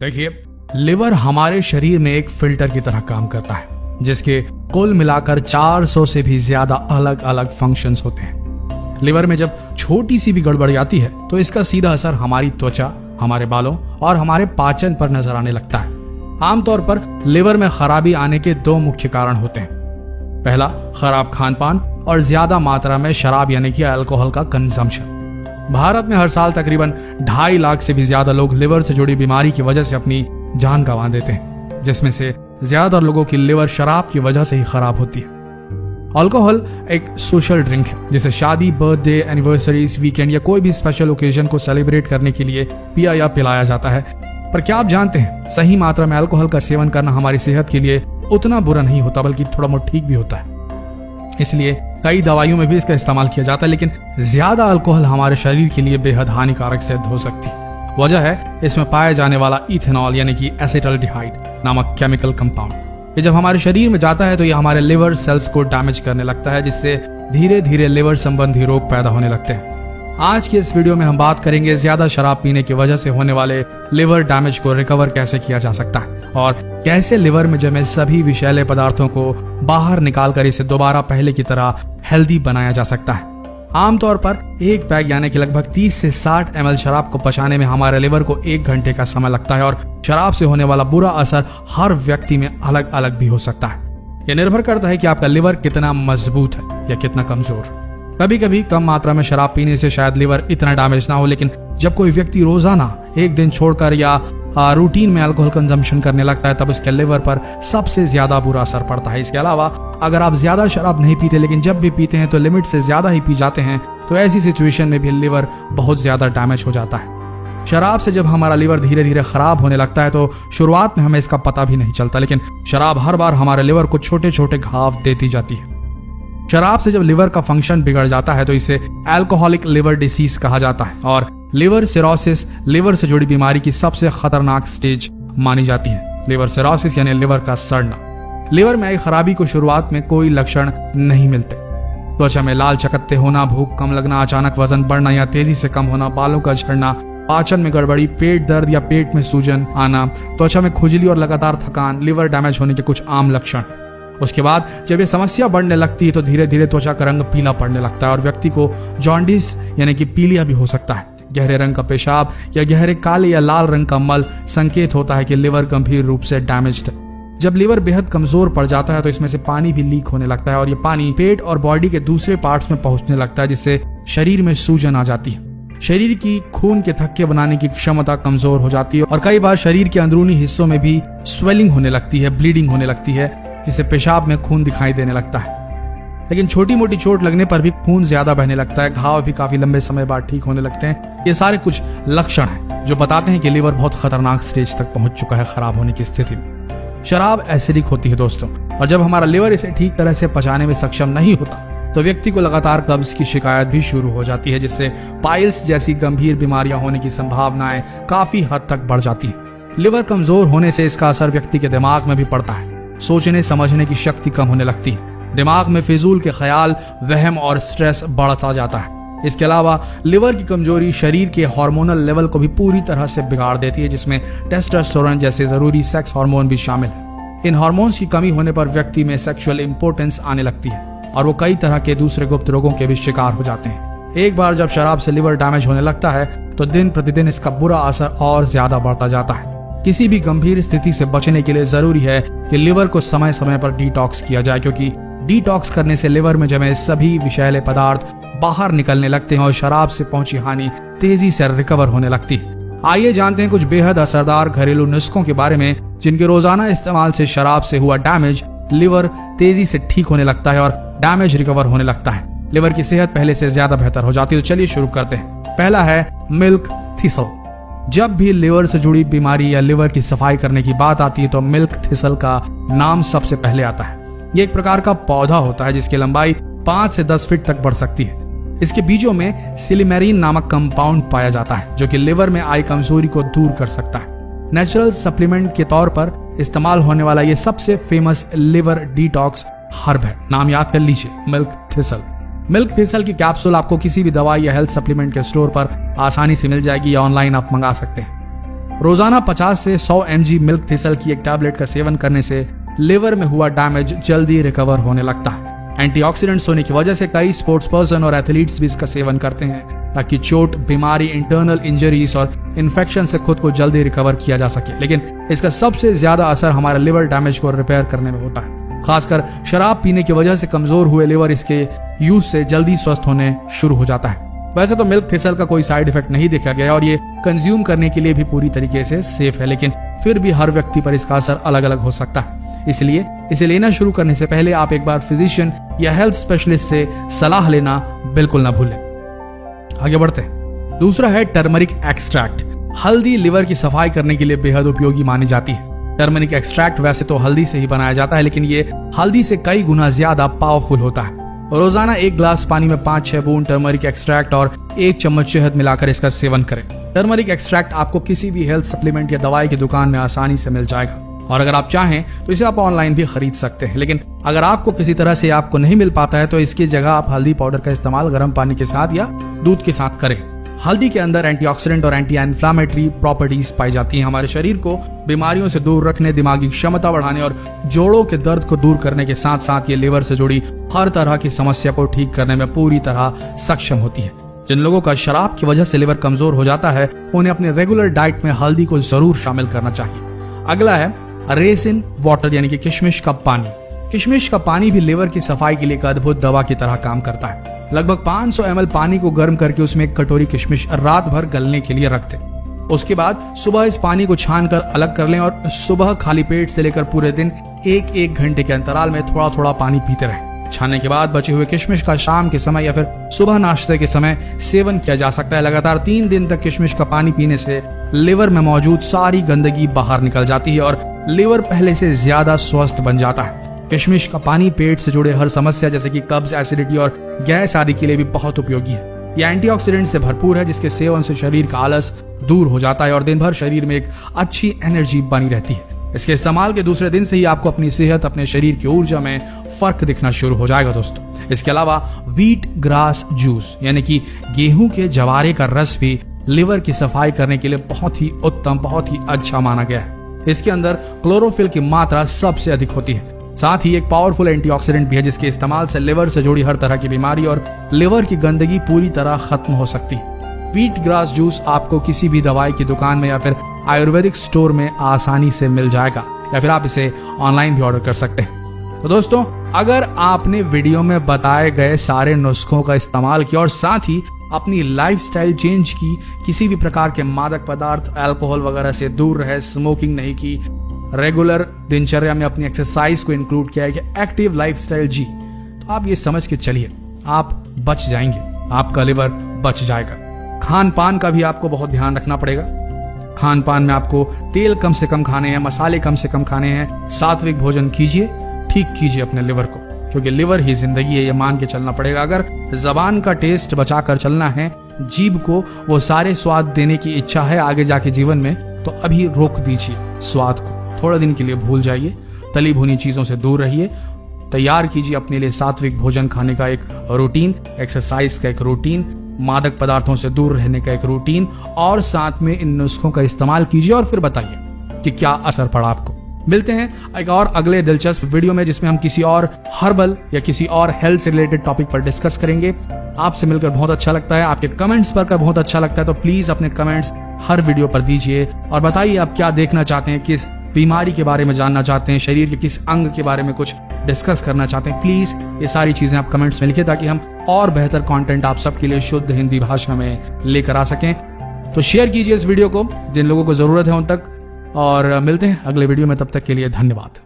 देखिए, लिवर हमारे शरीर में एक फिल्टर की तरह काम करता है, जिसके कुल मिलाकर 400 से भी ज्यादा अलग अलग फंक्शंस होते हैं। लिवर में जब छोटी सी भी गड़बड़ी आती है तो इसका सीधा असर हमारी त्वचा, हमारे बालों और हमारे पाचन पर नजर आने लगता है। आमतौर पर लिवर में खराबी आने के 2 मुख्य कारण होते हैं। पहला, खराब खान पान और ज्यादा मात्रा में शराब यानी कि अल्कोहल का कंजम्पशन। भारत में हर साल तकरीबन 2.5 लाख से भी ज्यादा लोग लिवर से जुड़ी बीमारी की वजह से अपनी जान गंवा देते हैं, जिसमें से ज्यादातर लोगों की लिवर शराब की वजह से ही खराब होती है। अल्कोहल एक सोशल ड्रिंक है जिसे शादी, बर्थडे, एनिवर्सरीज, वीकेंड या कोई भी स्पेशल ओकेजन को सेलिब्रेट करने के लिए पिया या पिलाया जाता है। पर क्या आप जानते हैं, सही मात्रा में अल्कोहल का सेवन करना हमारी सेहत के लिए उतना बुरा नहीं होता, बल्कि थोड़ा बहुत ठीक भी होता है। इसलिए कई दवाइयों में भी इसका इस्तेमाल किया जाता है, लेकिन ज्यादा अल्कोहल हमारे शरीर के लिए बेहद हानिकारक सिद्ध हो सकती है। वजह है इसमें पाया जाने वाला इथेनॉल यानी कि एसिटाल्डिहाइड नामक केमिकल कंपाउंड। ये जब हमारे शरीर में जाता है तो ये हमारे लिवर सेल्स को डैमेज करने लगता है, जिससे धीरे धीरे लिवर संबंधी रोग पैदा होने लगते हैं। आज की इस वीडियो में हम बात करेंगे ज्यादा शराब पीने की वजह से होने वाले लिवर डैमेज को रिकवर कैसे किया जा सकता है और कैसे लिवर में जमे सभी विषैले पदार्थों को बाहर निकालकर इसे दोबारा पहले की तरह हेल्दी बनाया जा सकता है। आमतौर पर एक पैक यानी कि लगभग 30 से 60 ml शराब को पचाने में हमारे लिवर को 1 घंटे का समय लगता है और शराब से होने वाला बुरा असर हर व्यक्ति में अलग अलग भी हो सकता है। यह निर्भर करता है कि आपका लिवर कितना मजबूत है या कितना कमजोर। कभी कभी कम मात्रा में शराब पीने से शायद लिवर इतना डैमेज ना हो, लेकिन जब कोई व्यक्ति रोजाना एक दिन छोड़कर या रूटीन में अल्कोहल कंजम्पशन करने लगता है तब उसके लिवर पर सबसे ज्यादा बुरा असर पड़ता है। इसके अलावा अगर आप ज्यादा शराब नहीं पीते लेकिन जब भी पीते हैं तो लिमिट से ज्यादा ही पी जाते हैं, तो ऐसी सिचुएशन में भी लिवर बहुत ज्यादा डैमेज हो जाता है। शराब से जब हमारा लिवर धीरे धीरे खराब होने लगता है तो शुरुआत में हमें इसका पता भी नहीं चलता, लेकिन शराब हर बार हमारे लिवर को छोटे छोटे घाव देती जाती है। शराब से जब लिवर का फंक्शन बिगड़ जाता है तो इसे अल्कोहलिक लिवर डिसीज कहा जाता है और लिवर सिरोसिस लिवर से जुड़ी बीमारी की सबसे खतरनाक स्टेज मानी जाती है। लिवर सिरोसिस यानी लिवर का सड़ना। लिवर में आई खराबी को शुरुआत में कोई लक्षण नहीं मिलते। त्वचा में लाल चकत्ते होना, भूख कम लगना, अचानक वजन बढ़ना या तेजी से कम होना, बालों का झड़ना, पाचन में गड़बड़ी, पेट दर्द या पेट में सूजन आना, त्वचा में खुजली और लगातार थकान लिवर डैमेज होने के कुछ आम लक्षण हैं। उसके बाद जब ये समस्या बढ़ने लगती है तो धीरे धीरे त्वचा का रंग पीला पड़ने लगता है और व्यक्ति को जॉन्डिस यानी कि पीलिया भी हो सकता है। गहरे रंग का पेशाब या गहरे काले या लाल रंग का मल संकेत होता है कि लिवर गंभीर रूप से डैमेज्ड है। जब लिवर बेहद कमजोर पड़ जाता है तो इसमें से पानी भी लीक होने लगता है और ये पानी पेट और बॉडी के दूसरे पार्ट्स में पहुंचने लगता है, जिससे शरीर में सूजन आ जाती है। शरीर की खून के थक्के बनाने की क्षमता कमजोर हो जाती है और कई बार शरीर के अंदरूनी हिस्सों में भी स्वेलिंग होने लगती है, ब्लीडिंग होने लगती है, जिससे पेशाब में खून दिखाई देने लगता है। लेकिन छोटी मोटी चोट लगने पर भी खून ज्यादा बहने लगता है, घाव भी काफी लंबे समय बाद ठीक होने लगते हैं। ये सारे कुछ लक्षण हैं जो बताते हैं कि लिवर बहुत खतरनाक स्टेज तक पहुंच चुका है खराब होने की स्थिति में। शराब एसिडिक होती है दोस्तों, और जब हमारा लिवर इसे ठीक तरह से पचाने में सक्षम नहीं होता तो व्यक्ति को लगातार कब्ज की शिकायत भी शुरू हो जाती है, जिससे पाइल्स जैसी गंभीर बीमारियां होने की संभावनाएं काफी हद तक बढ़ जाती है। लिवर कमजोर होने से इसका असर व्यक्ति के दिमाग में भी पड़ता है। सोचने समझने की शक्ति कम होने लगती है, दिमाग में फिजूल के ख्याल, वहम और स्ट्रेस बढ़ता जाता है। इसके अलावा लिवर की कमजोरी शरीर के हार्मोनल लेवल को भी पूरी तरह से बिगाड़ देती है, जिसमें टेस्टोस्टेरोन जैसे जरूरी सेक्स हार्मोन भी शामिल है। इन हार्मोन्स की कमी होने पर व्यक्ति में सेक्सुअल इंपोर्टेंस आने लगती है और वो कई तरह के दूसरे गुप्त रोगों के भी शिकार हो जाते हैं। एक बार जब शराब से लिवर डैमेज होने लगता है तो दिन प्रतिदिन इसका बुरा असर और ज्यादा बढ़ता जाता है। किसी भी गंभीर स्थिति से बचने के लिए जरूरी है कि लिवर को समय समय पर डिटॉक्स किया जाए, क्योंकि डिटॉक्स करने से लिवर में जमे सभी विषैले पदार्थ बाहर निकलने लगते हैं और शराब से पहुंची हानि तेजी से रिकवर होने लगती है। आइए जानते हैं कुछ बेहद असरदार घरेलू नुस्खों के बारे में जिनके रोजाना इस्तेमाल से शराब से हुआ डैमेज लिवर तेजी से ठीक होने लगता है और डैमेज रिकवर होने लगता है। लिवर की सेहत पहले से ज्यादा बेहतर हो जाती है। तो चलिए शुरू करते हैं। पहला है मिल्क थिसल। जब भी लिवर से जुड़ी बीमारी या लिवर की सफाई करने की बात आती है तो मिल्क थिसल का नाम सबसे पहले आता है। ये एक प्रकार का पौधा होता है जिसकी लंबाई 5 से 10 फीट तक बढ़ सकती है। इसके बीजों में सिलिमेरीन नामक कंपाउंड पाया जाता है जो कि लिवर में आई कमजोरी को दूर कर सकता है। नेचुरल सप्लीमेंट के तौर पर इस्तेमाल होने वाला ये सबसे फेमस लिवर डिटॉक्स हर्ब है। नाम याद कर लीजिए, मिल्क थिसल। मिल्क थिसल की कैप्सूल आपको किसी भी दवाई या हेल्थ सप्लीमेंट के स्टोर पर आसानी से मिल जाएगी या ऑनलाइन आप मंगा सकते हैं। रोजाना 50 से 100 mg मिल्क थिसल की एक टैबलेट का सेवन करने से लिवर में हुआ डैमेज जल्दी रिकवर होने लगता है। एंटीऑक्सीडेंट्स होने की वजह से कई स्पोर्ट्स पर्सन और एथलीट्स भी इसका सेवन करते हैं ताकि चोट, बीमारी, इंटरनल इंजरीज और इन्फेक्शन से खुद को जल्दी रिकवर किया जा सके। लेकिन इसका सबसे ज्यादा असर हमारे लिवर डैमेज को रिपेयर करने में होता है। खासकर शराब पीने की वजह से कमजोर हुए लिवर इसके यूज से जल्दी स्वस्थ होने शुरू हो जाता है। वैसे तो मिल्क थिसल का कोई साइड इफेक्ट नहीं देखा गया और ये कंज्यूम करने के लिए भी पूरी तरीके से सेफ है, लेकिन फिर भी हर व्यक्ति पर इसका असर अलग अलग हो सकता है। इसलिए इसे लेना शुरू करने से पहले आप एक बार फिजिशियन या हेल्थ स्पेशलिस्ट से सलाह लेना बिल्कुल ना भूलें। आगे बढ़ते हैं। दूसरा है टर्मरिक एक्सट्रैक्ट। हल्दी लिवर की सफाई करने के लिए बेहद उपयोगी मानी जाती है। टर्मरिक एक्सट्रैक्ट वैसे तो हल्दी से ही बनाया जाता है, लेकिन ये हल्दी से कई गुना ज्यादा पावरफुल होता है। रोजाना 1 ग्लास पानी में 5-6 बूंद टर्मरिक एक्सट्रैक्ट और 1 चम्मच शहद मिलाकर इसका सेवन करें। टर्मरिक एक्सट्रैक्ट आपको किसी भी हेल्थ सप्लीमेंट या दवाई की दुकान में आसानी से मिल जाएगा और अगर आप चाहें तो इसे आप ऑनलाइन भी खरीद सकते हैं। लेकिन अगर आपको किसी तरह से आपको नहीं मिल पाता है तो इसकी जगह आप हल्दी पाउडर का इस्तेमाल गर्म पानी के साथ या दूध के साथ करें। हल्दी के अंदर एंटीऑक्सीडेंट और एंटी इन्फ्लामेटरी प्रॉपर्टीज पाई जाती हैं। हमारे शरीर को बीमारियों से दूर रखने, दिमागी क्षमता बढ़ाने और जोड़ों के दर्द को दूर करने के साथ साथ ये लिवर से जुड़ी हर तरह की समस्या को ठीक करने में पूरी तरह सक्षम होती है। जिन लोगों का शराब की वजह से लिवर कमजोर हो जाता है उन्हें अपने रेगुलर डाइट में हल्दी को जरूर शामिल करना चाहिए। अगला है रेसिन वाटर यानी कि किशमिश का पानी। किशमिश का पानी भी लिवर की सफाई के लिए एक अद्भुत दवा की तरह काम करता है। लगभग 500 ml पानी को गर्म करके उसमें 1 कटोरी किशमिश रात भर गलने के लिए रख दें। उसके बाद सुबह इस पानी को छानकर अलग कर लें और सुबह खाली पेट से लेकर पूरे दिन 1-1 घंटे के अंतराल में थोड़ा थोड़ा पानी पीते रहें। छानने के बाद बचे हुए किशमिश का शाम के समय या फिर सुबह नाश्ते के समय सेवन किया जा सकता है। लगातार 3 दिन तक किशमिश का पानी पीने से लिवर में मौजूद सारी गंदगी बाहर निकल जाती है और लिवर पहले से ज्यादा स्वस्थ बन जाता है। किशमिश का पानी पेट से जुड़े हर समस्या जैसे कि कब्ज, एसिडिटी और गैस आदि के लिए भी बहुत उपयोगी है। यह एंटीऑक्सीडेंट से भरपूर है जिसके सेवन से शरीर का आलस दूर हो जाता है और दिन भर शरीर में एक अच्छी एनर्जी बनी रहती है। इसके इस्तेमाल के दूसरे दिन से ही आपको अपनी सेहत, अपने शरीर की ऊर्जा में फर्क दिखना शुरू हो जाएगा दोस्तों। इसके अलावा व्हीट ग्रास जूस यानी कि गेहूं के जवारे का रस भी लिवर की सफाई करने के लिए बहुत ही उत्तम, बहुत ही अच्छा माना गया है। इसके अंदर क्लोरोफिल की मात्रा सबसे अधिक होती है। साथ ही एक पावरफुल एंटीऑक्सीडेंट भी है जिसके इस्तेमाल से लिवर से जुड़ी हर तरह की बीमारी और लिवर की गंदगी पूरी तरह खत्म हो सकती है। व्हीट ग्रास जूस आपको किसी भी दवाई की दुकान में या फिर आयुर्वेदिक स्टोर में आसानी से मिल जाएगा या फिर आप इसे ऑनलाइन भी ऑर्डर कर सकते हैं। तो दोस्तों, अगर आपने वीडियो में बताए गए सारे नुस्खों का इस्तेमाल किया और साथ ही अपनी लाइफस्टाइल चेंज की, किसी भी प्रकार के मादक पदार्थ, अल्कोहल वगैरह से दूर रहे, स्मोकिंग नहीं की, रेगुलर दिनचर्या में अपनी एक्सरसाइज को इंक्लूड किया है कि एक्टिव लाइफस्टाइल जी, तो आप ये समझ के चलिए आप बच जाएंगे, आपका लिवर बच जाएगा। खान पान का भी आपको बहुत ध्यान रखना पड़ेगा। खान पान में आपको तेल कम से कम खाने हैं, मसाले कम से कम खाने हैं, सात्विक भोजन कीजिए, ठीक कीजिए अपने लिवर को, क्योंकि लिवर ही जिंदगी है, ये मान के चलना पड़ेगा। अगर जबान का टेस्ट बचाकर चलना है, जीभ को वो सारे स्वाद देने की इच्छा है आगे जाके जीवन में, तो अभी रोक दीजिए स्वाद को, थोड़े दिन के लिए भूल जाइए, तली भुनी चीजों से दूर रहिए, तैयार कीजिए अपने लिए सात्विक भोजन खाने का एक रूटीन, एक्सरसाइज का एक रूटीन, मादक पदार्थों से दूर रहने का एक रूटीन और साथ में इन नुस्खों का इस्तेमाल कीजिए और फिर बताइए कि क्या असर पड़ा आपको। मिलते हैं एक और अगले दिलचस्प वीडियो में जिसमें हम किसी और हर्बल या किसी और हेल्थ से रिलेटेड टॉपिक पर डिस्कस करेंगे। आपसे मिलकर बहुत अच्छा लगता है, आपके कमेंट्स पढ़कर बहुत अच्छा लगता है, तो प्लीज अपने कमेंट्स हर वीडियो पर दीजिए और बताइए आप क्या देखना चाहते हैं, किस बीमारी के बारे में जानना चाहते हैं, शरीर के किस अंग के बारे में कुछ डिस्कस करना चाहते हैं। प्लीज ये सारी चीजें आप कमेंट्स में लिखिए ताकि हम और बेहतर कंटेंट आप सबके लिए शुद्ध हिंदी भाषा में लेकर आ सकें। तो शेयर कीजिए इस वीडियो को जिन लोगों को जरूरत है उन तक, और मिलते हैं अगले वीडियो में, तब तक के लिए धन्यवाद।